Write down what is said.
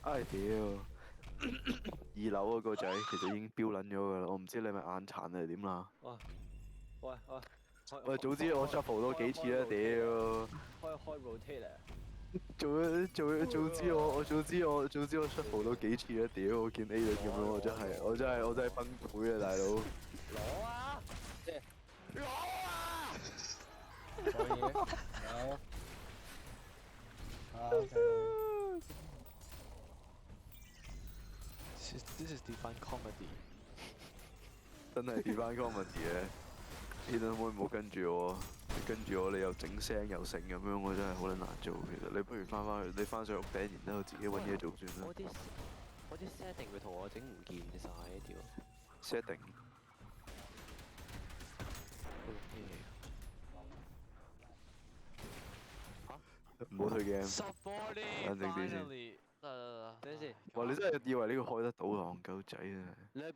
唉屌！二樓嗰個仔其實已經標撚咗㗎啦，我唔知你係咪眼殘定係點啦。喂喂喂，喂，早知我 shuffle 多幾次啦，屌！開 rotate 啊！早知我 shuffle 多幾次啦，屌！我見 A 就咁樣，我真係崩潰啊，大佬！攞啊！即係攞啊！可以，有啊，OK，This is divine comedy。真係跌翻 comedy 嘅，天啊，可唔可以唔好跟住我？你跟住我，你又整聲又成咁樣，我真係好撚難做。其實你不如翻去，你翻上屋頂，然之後自己揾嘢做算啦。我啲 setting 佢同我整唔見晒條。setting OK。唔好退 game。Subordinate 冷靜啲先 finally。得，等陣先，哇！你真係以為呢個開得到啊？戇鳩仔啊！你喺